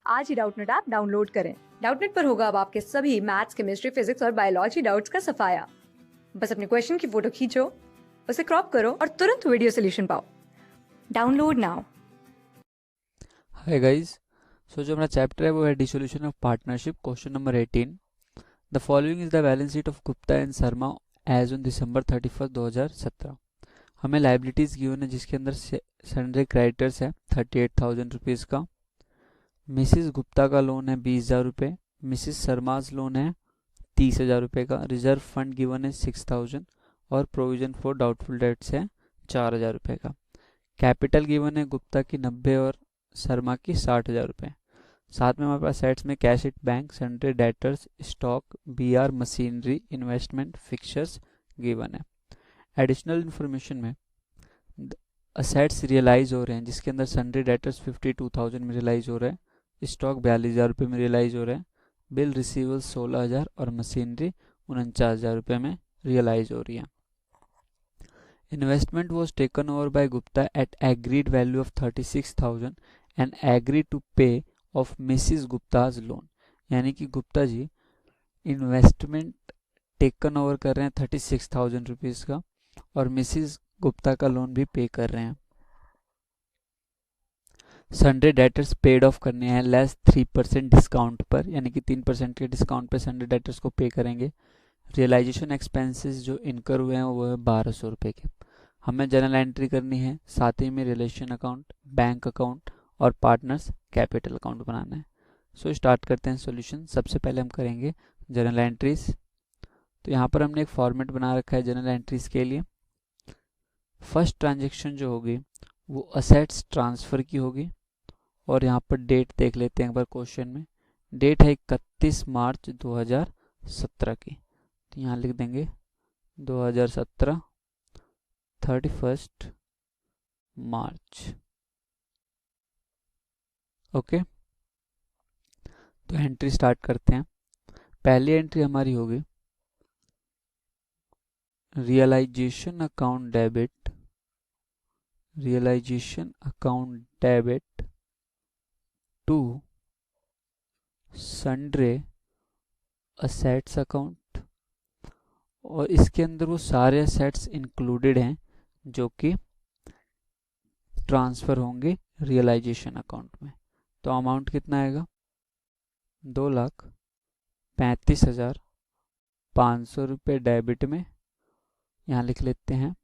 आज ही Doubtnut app download करें। Doubtnut पर होगा अब आपके सभी मैथ्स, केमिस्ट्री, फिजिक्स और बायोलॉजी डाउट्स का सफाया। बस अपने क्वेश्चन की फोटो खींचो, उसे क्रॉप करो और तुरंत वीडियो सोल्यूशन पाओ। Download now. Hi guys, so जो हमारा चैप्टर है वो है dissolution of partnership, question number 18। The following is the balance sheet of Gupta and Sharma as on December 31 2017। हमें लाइबिलिटीज गिवन है जिसके अंदर सन्ड्री क्रेडिटर्स है 38,000 रुपीज़ का। मिसिस गुप्ता का लोन है 20,000 रुपये। मिसिस शर्माज लोन है 30,000 रुपये का। रिजर्व फंड गिवन है 6,000 और प्रोविजन फॉर डाउटफुल डेट्स है 4,000 रुपये का। कैपिटल गिवन है गुप्ता की 90 और शर्मा की 60,000 रुपये। साथ में हमारे पास सेट्स में cash at bank, sundry debtors, stock, BR, machinery, investment, fixtures given है। एडिशनल इन्फॉर्मेशन में असेट्स रियलाइज हो रहे हैं जिसके अंदर सन्ड्री डेटर्स 52,000 में रियलाइज हो रहे हैं, स्टॉक 42,000 रुपये में रियलाइज हो रहे हैं, बिल रिसीवल 16,000 और मशीनरी 49,000 रुपये में रियलाइज हो रही है। Investment was taken over by Gupta at agreed value of 36,000 and agreed to pay of Mrs. Gupta's loan। यानी कि Gupta ji investment taken over कर रहे हैं 36,000 रुपीज़ का और मिसिस गुप्ता का लोन भी पे कर रहे हैं। सन्ड्री डेटर्स पेड ऑफ करने हैं लेस 3% डिस्काउंट पर, यानी कि 3% के डिस्काउंट पर सन्ड्री डेटर्स को पे करेंगे। रियलाइजेशन एक्सपेंसेस जो इनकर हुए हैं वो है 1,200 रुपये के। हमें जर्नल एंट्री करनी है, साथ ही में रिलेशन अकाउंट, बैंक अकाउंट और पार्टनर्स कैपिटल अकाउंट बनाना है। सो स्टार्ट करते हैं सॉल्यूशन। सबसे पहले हम करेंगे जर्नल एंट्रीज। तो यहाँ पर हमने एक फॉर्मेट बना रखा है जर्नल एंट्रीज के लिए। फर्स्ट ट्रांजेक्शन जो होगी वो असेट्स ट्रांसफ़र की होगी और यहाँ पर डेट देख लेते हैं एक बार क्वेश्चन में। डेट है 31 मार्च 2017 की, तो यहाँ लिख देंगे 2017 31 मार्च। ओके, तो एंट्री स्टार्ट करते हैं। पहली एंट्री हमारी होगी realisation account debit, realisation account debit to sundry assets account, और इसके अंदर वो सारे असेट्स इंक्लूडेड हैं जो कि ट्रांसफ़र होंगे रियलाइजेशन अकाउंट में। तो अमाउंट कितना आएगा 2,35,500 रुपये डेबिट में। यहाँ लिख लेते हैं,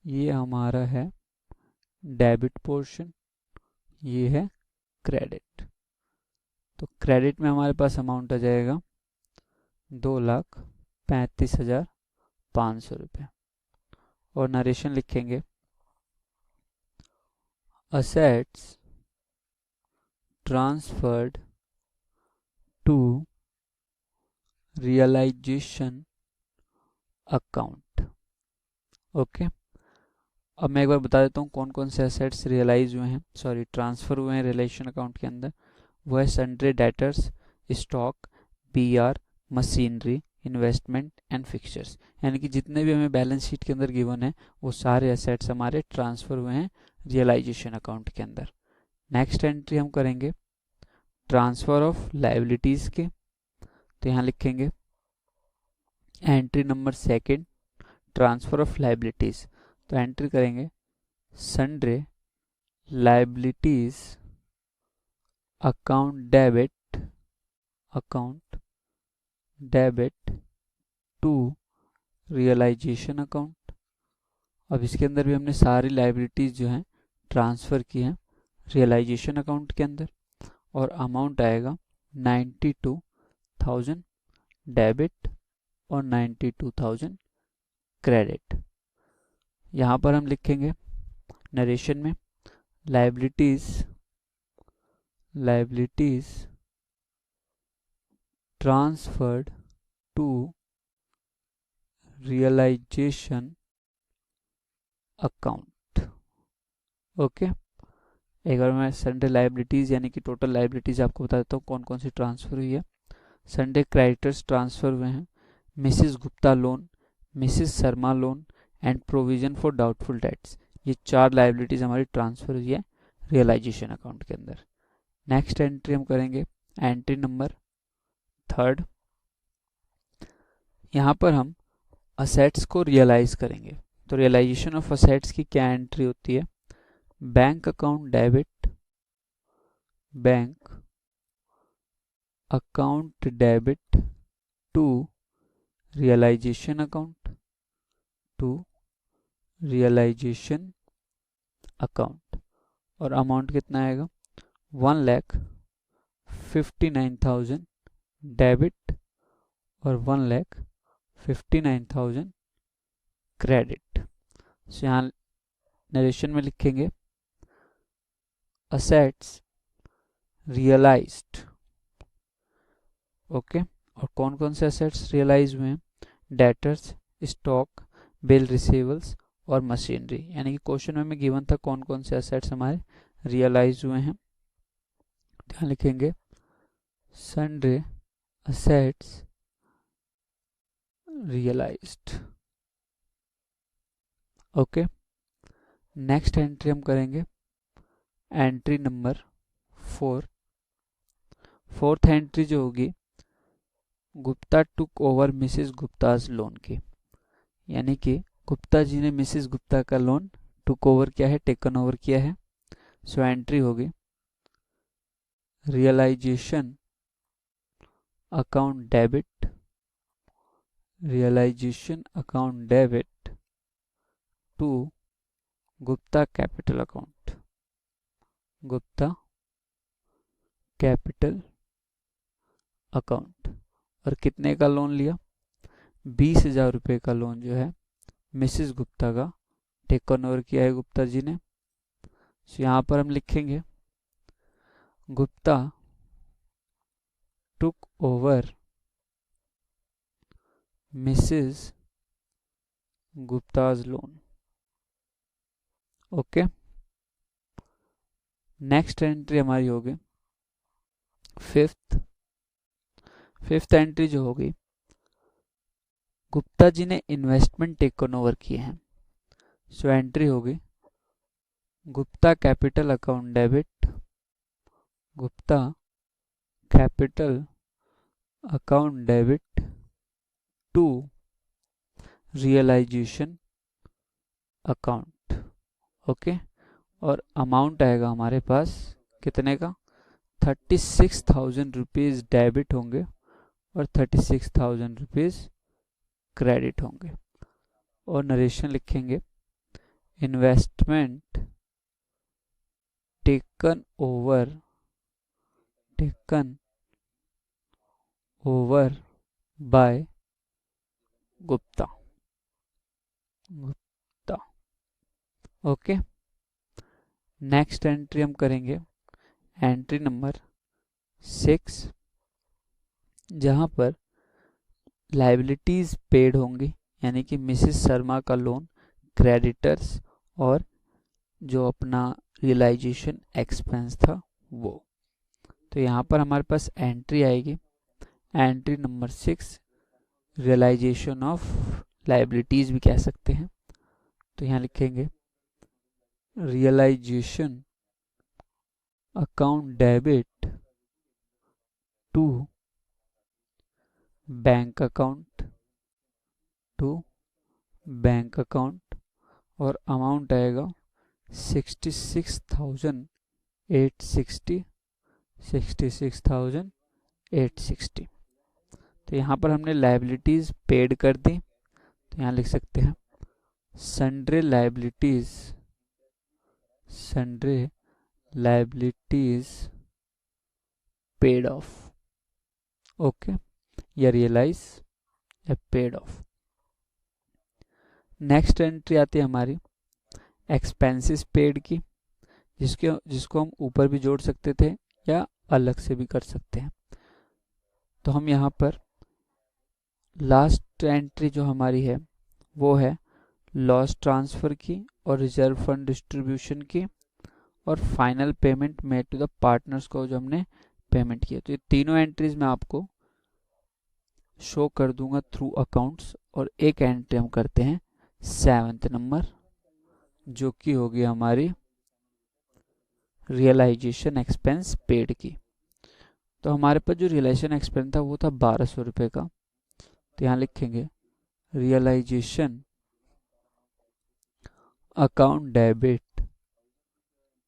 ये हमारा है डेबिट पोर्शन, ये है क्रेडिट। तो क्रेडिट में हमारे पास अमाउंट आ जाएगा 2,35,500 रुपये। और नरेशन लिखेंगे, assets transferred to realisation account. Okay, अब मैं एक बार बता देता हूँ कौन कौन से असेट्स रियलाइज हुए हैं, सॉरी ट्रांसफ़र हुए हैं रिलेशन अकाउंट के अंदर। वो है sundry debtors, stock, BR, machinery, investment and fixtures. यानी कि जितने भी हमें बैलेंस शीट के अंदर गिवन है वो सारे असेट्स हमारे ट्रांसफ़र हुए हैं रियलाइजेशन अकाउंट के अंदर। नेक्स्ट एंट्री हम करेंगे ट्रांसफ़र ऑफ लाइबिलिटीज़ के। तो यहाँ लिखेंगे entry number second, transfer of liabilities. तो एंट्री करेंगे sundry liabilities account debit to realisation account. अब इसके अंदर भी हमने सारी लाइबिलिटीज़ जो हैं ट्रांसफ़र की हैं रियलाइजेशन अकाउंट के अंदर, और अमाउंट आएगा 92,000 डेबिट और 92,000 क्रेडिट। यहाँ पर हम लिखेंगे नरेशन में, liabilities transferred to realisation account. Okay, एक बार मैं सन्ड्री लाइबिलिटीज़ यानी कि टोटल लाइबिलिटीज़ आपको बता देता हूँ कौन कौन सी ट्रांसफ़र हुई है। सन्ड्री क्रेडिटर्स ट्रांसफ़र हुए हैं, Mrs Gupta loan, Mrs Sharma loan and provision for doubtful debts. ये 4 लाइबिलिटीज़ हमारी ट्रांसफ़र हुई है रियलाइजेशन अकाउंट के अंदर। नेक्स्ट एंट्री हम करेंगे एंट्री नंबर 3। यहाँ पर हम असेट्स को रियलाइज करेंगे। तो रियलाइजेशन ऑफ असेट्स की क्या एंट्री होती है? Bank account debit, bank account debit to realisation account, to realisation account. और अमाउंट कितना आएगा? 1,59,000 डेबिट और 1,59,000 क्रेडिट। सो यहाँ नरेशन में लिखेंगे असेट्स रियलाइज्ड। ओके, और कौन कौन से असेट्स रियलाइज हुए हैं? डेटर्स, स्टॉक, बिल रिसीवेबल्स और मशीनरी। यानी कि क्वेश्चन में गिवन था कौन कौन से असेट्स हमारे रियलाइज हुए हैं। यहाँ लिखेंगे sundry assets realised. Okay, next entry हम करेंगे एंट्री नंबर 4। फोर्थ एंट्री जो होगी Gupta took over Mrs Gupta's loan की। यानी कि गुप्ता जी ने मिसेस गुप्ता का लोन टुक ओवर किया है, टेकन ओवर किया है। सो एंट्री होगी realisation account debit, realisation account debit to Gupta capital account, Gupta capital account. और कितने का लोन लिया? 20,000 रुपये का लोन जो है मिसेस गुप्ता का टेकन ओवर किया है गुप्ता जी ने। तो यहाँ पर हम लिखेंगे Gupta took over Mrs Gupta's loan. Okay, next entry हमारी होगी फिफ्थ एंट्री जो होगी गुप्ता जी ने इन्वेस्टमेंट टेकन ओवर किए हैं। सो एंट्री होगी Gupta capital account debit, Gupta capital account debit to realisation account. Okay, और अमाउंट आएगा हमारे पास कितने का? 36,000 रुपीज़ डेबिट होंगे और 36,000 रुपीज़ क्रेडिट होंगे। और नरेशन लिखेंगे investment taken over by Gupta. Okay, next entry हम करेंगे एंट्री नंबर 6, जहां पर लाइबिलिटीज पेड होंगी। यानी कि मिसेस शर्मा का लोन, क्रेडिटर्स और जो अपना रियलाइजेशन एक्सपेंस था वो। तो यहाँ पर हमारे पास एंट्री आएगी entry number 6, realisation of liabilities भी कह सकते हैं। तो यहाँ लिखेंगे realisation account debit to bank account और अमाउंट आएगा 66,860। तो यहाँ पर हमने लाइबिलिटीज पेड कर दी। तो यहाँ लिख सकते हैं sundry liabilities paid of. Okay, या रियलाइज या पेड ऑफ। नेक्स्ट एंट्री आती है हमारी एक्सपेंसेस पेड की, जिसको हम ऊपर भी जोड़ सकते थे या अलग से भी कर सकते हैं। तो हम यहाँ पर लास्ट एंट्री जो हमारी है वो है लॉस ट्रांसफर की और रिजर्व फंड डिस्ट्रीब्यूशन की और final payment made to the partners को जो हमने पेमेंट किया। तो ये तीनों एंट्रीज मैं आपको शो कर दूंगा थ्रू अकाउंट्स। और एक एंट्री हम करते हैं 7th नंबर, जो कि होगी हमारी रियलाइजेशन एक्सपेंस पेड की। तो हमारे पास जो रियलाइजेशन एक्सपेंस था वो था 1200 रुपये का, तो यहाँ लिखेंगे realisation account debit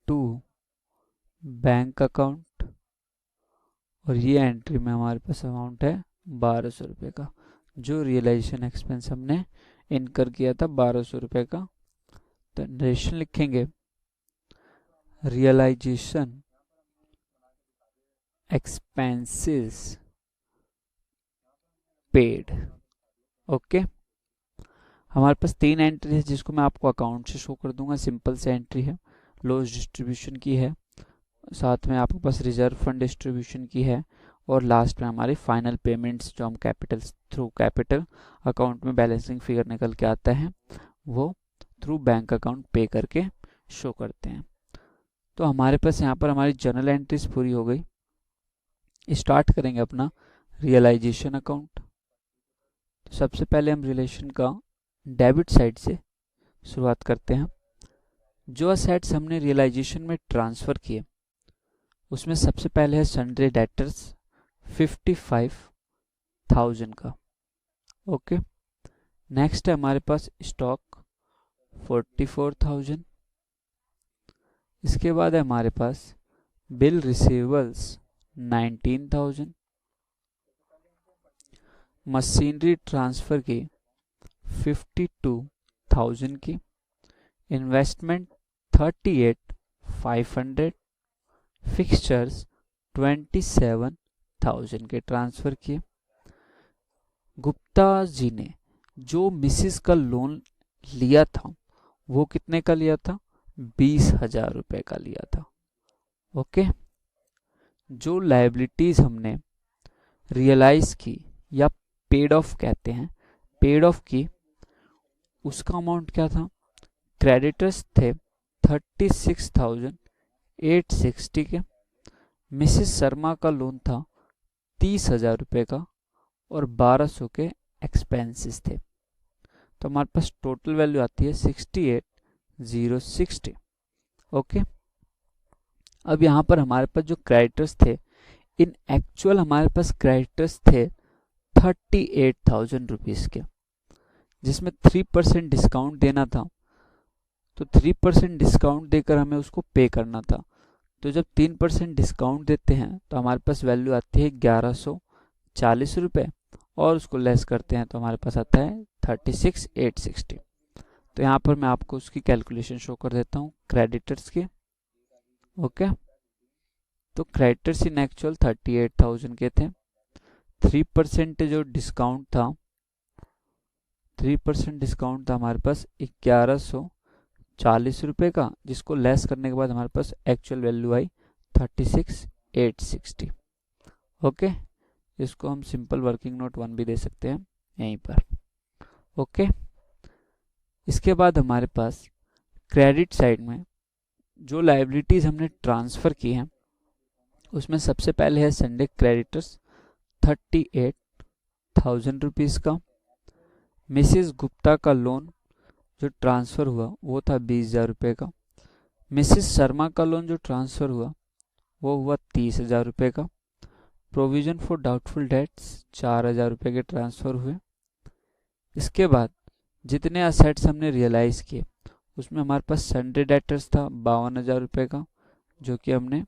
to bank account, और ये एंट्री में हमारे पास अमाउंट है 1200 रुपये का। जो रियलाइजेशन एक्सपेंस हमने इनकर किया था 1200 रुपये का, तो नरेशन लिखेंगे रियलाइजेशन एक्सपेंसेस पेड। ओके, हमारे पास 3 एंट्री है जिसको मैं आपको अकाउंट से शो कर दूंगा। सिंपल से एंट्री है, लॉस डिस्ट्रीब्यूशन की है, साथ में आपके पास रिजर्व फंड डिस्ट्रीब्यूशन की है, और लास्ट में हमारी फाइनल पेमेंट्स जो हम कैपिटल थ्रू कैपिटल अकाउंट में बैलेंसिंग फिगर निकल के आता है वो थ्रू बैंक अकाउंट पे करके शो करते हैं। तो हमारे पास यहाँ पर हमारी जर्नल एंट्रीज पूरी हो गई। स्टार्ट करेंगे अपना रियलाइजेशन अकाउंट। तो सबसे पहले हम रिलेशन का डेबिट साइड से शुरुआत करते हैं। जो असेट्स हमने रियलाइजेशन में ट्रांसफ़र किए उसमें सबसे पहले है सन्ड्री डेटर्स 55,000 का। ओके, नेक्स्ट है हमारे पास स्टॉक 44,000। इसके बाद है हमारे पास बिल रिसीवेबल्स 19,000, मशीनरी ट्रांसफ़र की 52,000 की, इन्वेस्टमेंट 38,500, फिक्सचर्स 27,000 के ट्रांसफ़र किए। गुप्ता जी ने जो मिसिस का लोन लिया था वो कितने का लिया था? 20,000 रुपये का लिया था। ओके, जो लायबिलिटीज हमने रियलाइज की या पेड ऑफ कहते हैं, पेड ऑफ की, उसका अमाउंट क्या था? क्रेडिटर्स थे 36,860 के, मिसिस शर्मा का लोन था 30,000 रुपये का, और 1200 के एक्सपेंसेस थे। तो हमारे पास टोटल वैल्यू आती है 68,060। ओके, अब यहाँ पर हमारे पास जो क्रेडिटर्स थे, इन एक्चुअल हमारे पास क्रेडिटर्स थे 38,000 रुपीज़ के, जिसमें 3% डिस्काउंट देना था। तो 3% डिस्काउंट देकर हमें उसको पे करना था। तो जब 3% डिस्काउंट देते हैं तो हमारे पास वैल्यू आती है 1140 रुपये, और उसको लेस करते हैं तो हमारे पास आता है 36,860। तो यहाँ पर मैं आपको उसकी कैलकुलेशन शो कर देता हूँ क्रेडिटर्स की। ओके, तो क्रेडिटर्स इन एक्चुअल 38,000 के थे। 3% जो डिस्काउंट था, 3% डिस्काउंट था हमारे पास 1140 रुपये का, जिसको लेस करने के बाद हमारे पास एक्चुअल वैल्यू आई 36,860। ओके, इसको हम सिंपल वर्किंग नोट 1 भी दे सकते हैं यहीं पर। ओके, इसके बाद हमारे पास क्रेडिट साइड में जो लायबिलिटीज हमने ट्रांसफ़र की हैं उसमें सबसे पहले है संडे क्रेडिटर्स 38,000 रुपीज़ का। मिसिस गुप्ता का लोन जो ट्रांसफ़र हुआ वो था 20,000 रुपये का। मिसिस शर्मा का लोन जो ट्रांसफ़र हुआ वो हुआ 30,000 रुपये का। प्रोविज़न फॉर डाउटफुल डेट्स 4,000 रुपये के ट्रांसफ़र हुए। इसके बाद जितने असेट्स हमने रियलाइज़ किए उसमें हमारे पास सन्ड्री डेटर्स था 52,000 रुपये का, जो कि हमने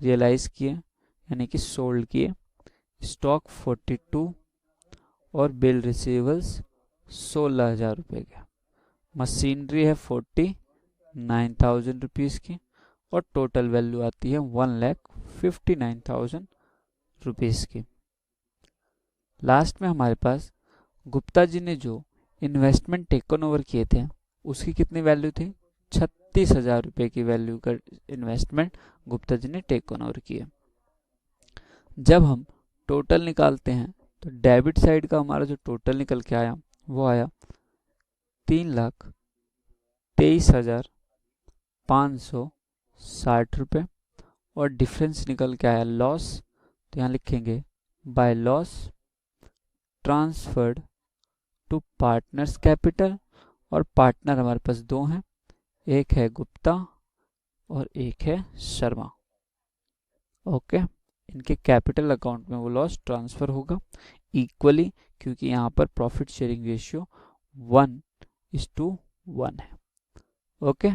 रियलाइज़ किए यानी कि सोल्ड किए। स्टॉक 42 और बिल रिसीवेबल्स 16,000 रुपये के। मशीनरी है 49,000 रुपीज़ की, और टोटल वैल्यू आती है 1,59,000 रुपीज़ की। लास्ट में हमारे पास गुप्ता जी ने जो इन्वेस्टमेंट टेकन ओवर किए थे उसकी कितनी वैल्यू थी? 36,000 रुपये की वैल्यू का इन्वेस्टमेंट गुप्ता जी ने टेकन ओवर किए। जब हम टोटल निकालते हैं तो डेबिट साइड का हमारा जो टोटल निकल के आया वो आया 3,23,560 रुपये, और डिफरेंस निकल के आया लॉस। तो यहाँ लिखेंगे by loss transferred to partners capital, और पार्टनर हमारे पास दो हैं, एक है गुप्ता और एक है शर्मा। ओके, इनके कैपिटल अकाउंट में वो लॉस ट्रांसफर होगा इक्वली, क्योंकि यहाँ पर प्रॉफिट शेयरिंग रेशियो 1:1 है। ओके,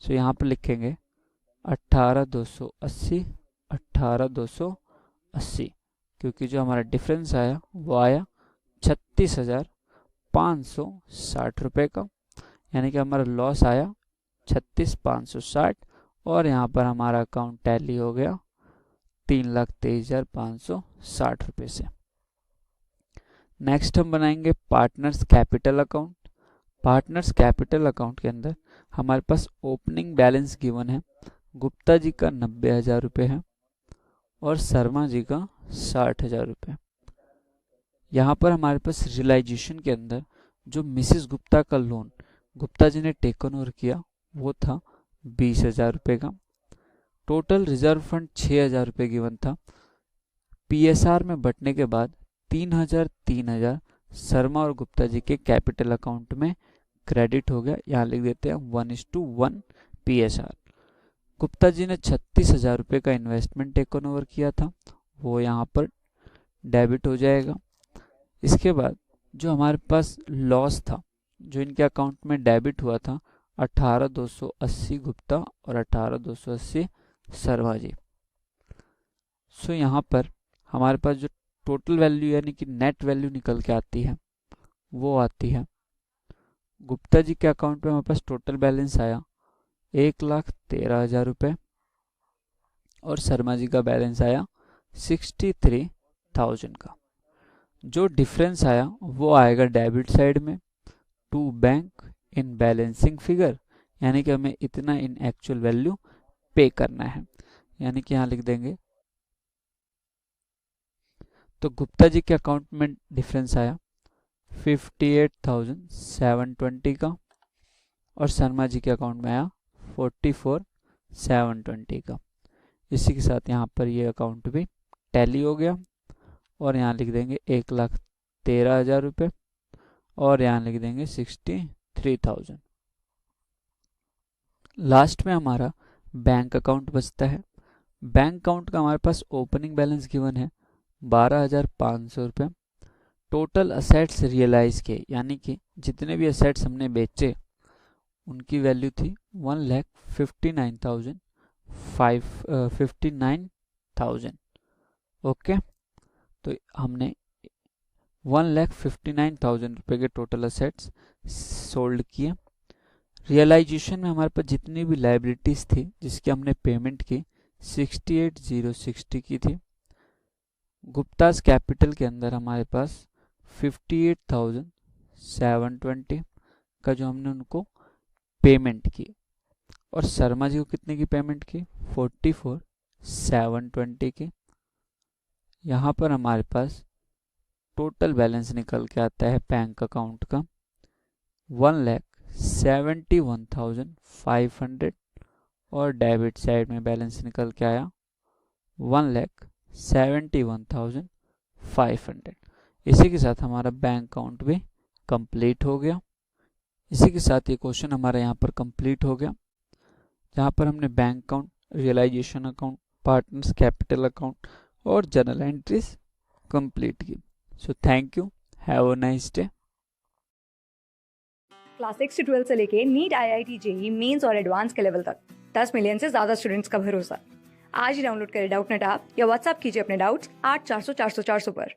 सो यहाँ पर लिखेंगे 18,280, 18,280, क्योंकि जो हमारा डिफरेंस आया वो आया 36,560 रुपये का, यानी कि हमारा लॉस आया 36,560, और यहाँ पर हमारा अकाउंट टैली हो गया 3,23,560 रुपये से। नेक्स्ट हम बनाएंगे partners capital account. Partners capital account के अंदर हमारे पास ओपनिंग बैलेंस गिवन है, गुप्ता जी का 90,000 रुपये है और शर्मा जी का 60,000 रुपये। यहाँ पर हमारे पास रियलाइजेशन के अंदर जो मिसेस गुप्ता का लोन गुप्ता जी ने टेकन ओवर किया वो था 20,000 रुपये का। टोटल रिजर्व फंड 6,000 रुपये गिवन था। पीएसआर में बंटने के बाद 3,000 शर्मा और गुप्ता जी के कैपिटल अकाउंट में क्रेडिट हो गया। यहाँ लिख देते हैं 1:1 पीएसआर। गुप्ता जी ने 36,000 रुपये का इन्वेस्टमेंट टेकन ओवर किया था, वो यहाँ पर डेबिट हो जाएगा। इसके बाद जो हमारे पास लॉस था जो इनके अकाउंट में डेबिट हुआ था 18,280 गुप्ता और 18,280 शर्मा जी। सो यहाँ पर हमारे पास जो टोटल वैल्यू यानी कि नेट वैल्यू निकल के आती है वो आती है, गुप्ता जी के अकाउंट में हमारे पास टोटल बैलेंस आया 1,13,000 रुपये और शर्मा जी का बैलेंस आया 63,000 का। जो डिफरेंस आया वो आएगा डेबिट साइड में to bank in balancing figure, यानी कि हमें इतना इन एक्चुअल वैल्यू पे करना है, यानी कि यहाँ लिख देंगे। तो गुप्ता जी के अकाउंट में डिफरेंस आया 58,720 का और शर्मा जी के अकाउंट में आया 44,720 का। इसी के साथ यहाँ पर ये अकाउंट भी टैली हो गया और यहाँ लिख देंगे 1,13,000 रुपये और यहाँ लिख देंगे 63,000। लास्ट में हमारा बैंक अकाउंट बचता है। बैंक अकाउंट का हमारे पास ओपनिंग बैलेंस गिवन है 12,500 रुपये। टोटल असेट्स रियलाइज किए, यानी कि जितने भी असेट्स हमने बेचे उनकी वैल्यू थी 1,59,000। ओके, तो हमने 1,59,000 रुपये के टोटल असेट्स सोल्ड किए। रियलाइजेशन में हमारे पास जितनी भी लाइबिलिटीज थी जिसकी हमने पेमेंट की 68,060 की थी। गुप्तास कैपिटल के अंदर हमारे पास 58,720 का जो हमने उनको पेमेंट की और शर्मा जी को कितने की पेमेंट की 44,720 की। यहाँ पर हमारे पास टोटल बैलेंस निकल के आता है बैंक अकाउंट का 1,71,500 और डेबिट साइड में बैलेंस निकल के आया 1,71,500। इसी के साथ हमारा बैंक अकाउंट भी कंप्लीट हो गया। इसी के साथ ये क्वेश्चन हमारा यहाँ पर कंप्लीट हो गया, जहाँ पर हमने bank account, realization account, partners capital account और जर्नल एंट्रीज कंप्लीट की। So thank you, have a nice day. Class 6 से 12 से लेके नीट, IIT, JEE मेंस और एडवांस के लेवल तक 10 मिलियन से ज्यादा स्टूडेंट्स का भरोसा। आज ही डाउनलोड करें डाउटनेट ऐप या व्हाट्सएप कीजिए अपने डाउट्स 8400 400 400 पर।